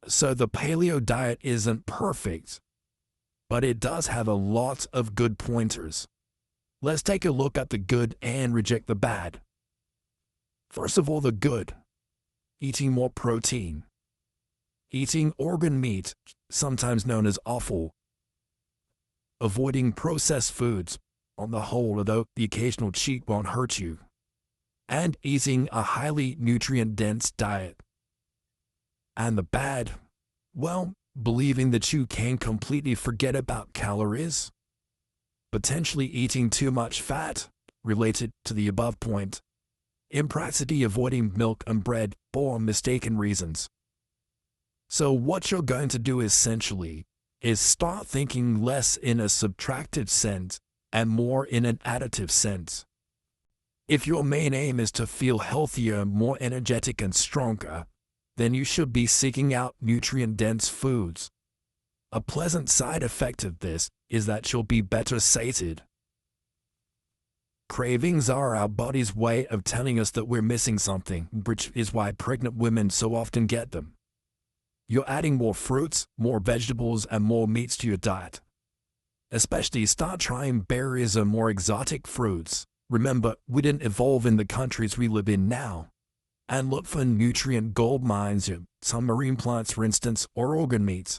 So the paleo diet isn't perfect, but it does have a lot of good pointers. Let's take a look at the good and reject the bad. First of all, the good. Eating more protein. Eating organ meat, sometimes known as offal. Avoiding processed foods, on the whole, although the occasional cheat won't hurt you. And eating a highly nutrient-dense diet. And the bad, well, believing that you can completely forget about calories. Potentially eating too much fat, related to the above point. Impractically avoiding milk and bread for mistaken reasons. So what you're going to do essentially is start thinking less in a subtractive sense and more in an additive sense. If your main aim is to feel healthier, more energetic and stronger, then you should be seeking out nutrient-dense foods. A pleasant side effect of this is that you'll be better sated. Cravings are our body's way of telling us that we're missing something, which is why pregnant women so often get them. You're adding more fruits, more vegetables, and more meats to your diet. Especially start trying berries or more exotic fruits. Remember, we didn't evolve in the countries we live in now. And look for nutrient gold mines, some marine plants for instance, or organ meats.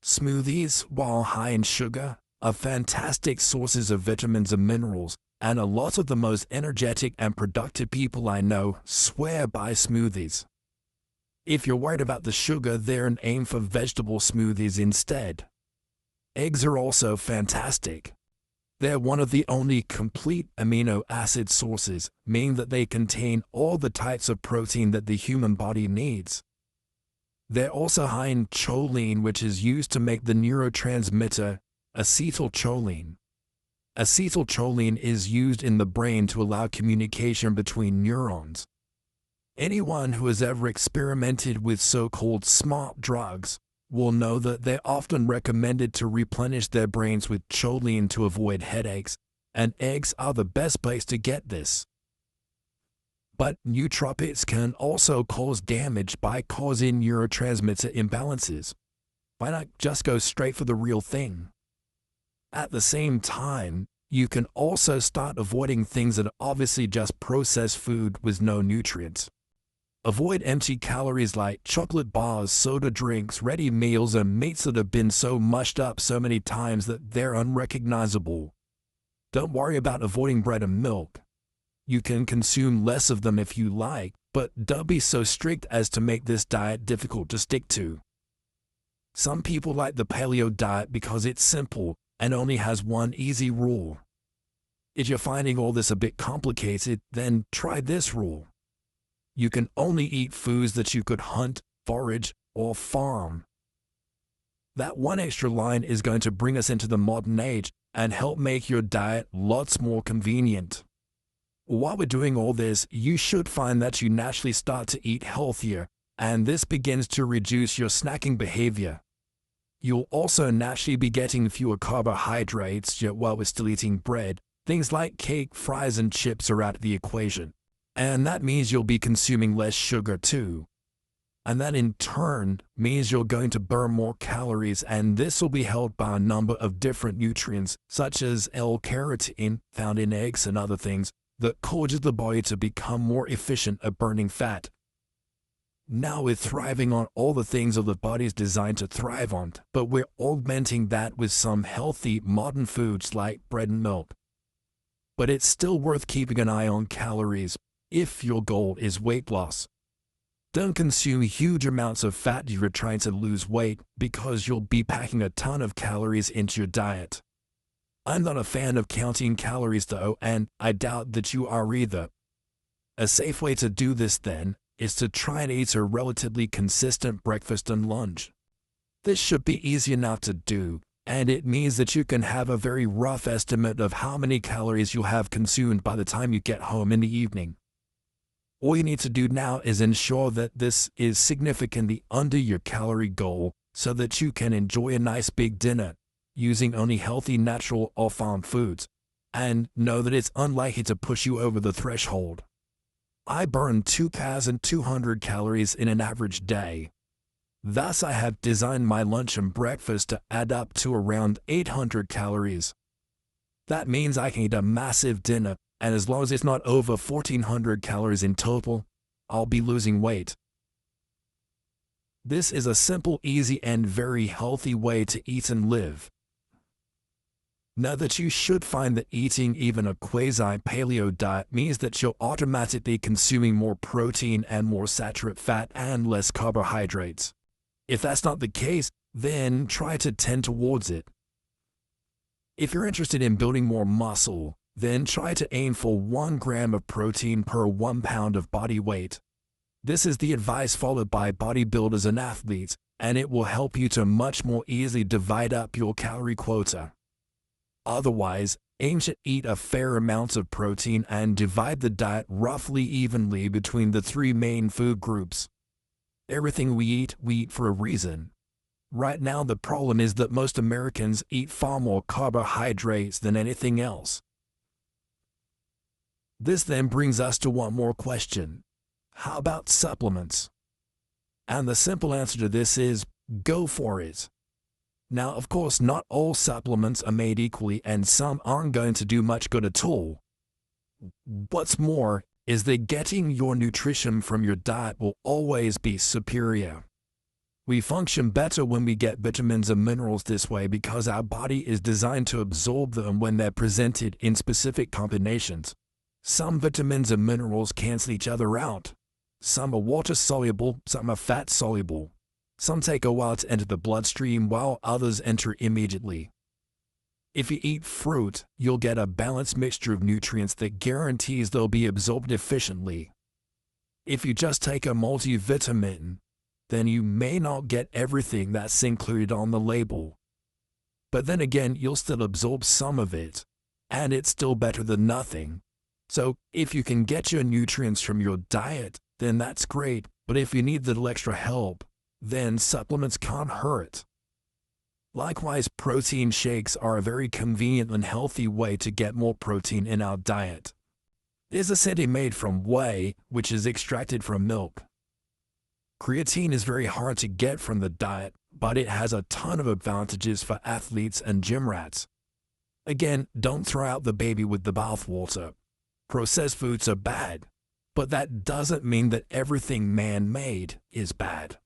Smoothies, while high in sugar, are fantastic sources of vitamins and minerals, and a lot of the most energetic and productive people I know swear by smoothies. If you're worried about the sugar, then aim for vegetable smoothies instead. Eggs are also fantastic. They're one of the only complete amino acid sources, meaning that they contain all the types of protein that the human body needs. They're also high in choline, which is used to make the neurotransmitter acetylcholine. Acetylcholine is used in the brain to allow communication between neurons. Anyone who has ever experimented with so-called smart drugs will know that they're often recommended to replenish their brains with choline to avoid headaches, and eggs are the best place to get this. But nootropics can also cause damage by causing neurotransmitter imbalances. Why not just go straight for the real thing? At the same time, you can also start avoiding things that are obviously just processed food with no nutrients. Avoid empty calories like chocolate bars, soda drinks, ready meals, and meats that have been so mushed up so many times that they're unrecognizable. Don't worry about avoiding bread and milk. You can consume less of them if you like, but don't be so strict as to make this diet difficult to stick to. Some people like the paleo diet because it's simple and only has one easy rule. If you're finding all this a bit complicated, then try this rule. You can only eat foods that you could hunt, forage, or farm. That one extra line is going to bring us into the modern age and help make your diet lots more convenient. While we're doing all this, you should find that you naturally start to eat healthier, and this begins to reduce your snacking behavior. You'll also naturally be getting fewer carbohydrates while we're still eating bread. Things like cake, fries, and chips are out of the equation. And that means you'll be consuming less sugar too. And that in turn means you're going to burn more calories, and this will be helped by a number of different nutrients, such as L-carotene, found in eggs and other things, that causes the body to become more efficient at burning fat. Now we're thriving on all the things that the body's designed to thrive on, but we're augmenting that with some healthy modern foods like bread and milk. But it's still worth keeping an eye on calories if your goal is weight loss. Don't consume huge amounts of fat if you're trying to lose weight, because you'll be packing a ton of calories into your diet. I'm not a fan of counting calories though, and I doubt that you are either. A safe way to do this then is to try and eat a relatively consistent breakfast and lunch. This should be easy enough to do, and it means that you can have a very rough estimate of how many calories you'll have consumed by the time you get home in the evening. All you need to do now is ensure that this is significantly under your calorie goal so that you can enjoy a nice big dinner using only healthy, natural, or farm foods, and know that it's unlikely to push you over the threshold. I burn 2,200 calories in an average day. Thus, I have designed my lunch and breakfast to add up to around 800 calories. That means I can eat a massive dinner, and as long as it's not over 1400 calories in total, I'll be losing weight. This is a simple, easy, and very healthy way to eat and live. Now that you should find that eating even a quasi-paleo diet means that you're automatically consuming more protein and more saturated fat and less carbohydrates. If that's not the case, then try to tend towards it. If you're interested in building more muscle, then try to aim for 1 gram of protein per 1 pound of body weight. This is the advice followed by bodybuilders and athletes, and it will help you to much more easily divide up your calorie quota. Otherwise, aim to eat a fair amount of protein and divide the diet roughly evenly between the 3 main food groups. Everything we eat for a reason. Right now, the problem is that most Americans eat far more carbohydrates than anything else. This then brings us to one more question. How about supplements? And the simple answer to this is, go for it. Now, of course, not all supplements are made equally, and some aren't going to do much good at all. What's more is that getting your nutrition from your diet will always be superior. We function better when we get vitamins and minerals this way because our body is designed to absorb them when they're presented in specific combinations. Some vitamins and minerals cancel each other out. Some are water-soluble, some are fat-soluble. Some take a while to enter the bloodstream while others enter immediately. If you eat fruit, you'll get a balanced mixture of nutrients that guarantees they'll be absorbed efficiently. If you just take a multivitamin, then you may not get everything that's included on the label. But then again, you'll still absorb some of it, and it's still better than nothing. So, if you can get your nutrients from your diet, then that's great, but if you need little extra help, then supplements can't hurt. Likewise, protein shakes are a very convenient and healthy way to get more protein in our diet. It's essentially made from whey, which is extracted from milk. Creatine is very hard to get from the diet, but it has a ton of advantages for athletes and gym rats. Again, don't throw out the baby with the bathwater. Processed foods are bad, but that doesn't mean that everything man-made is bad.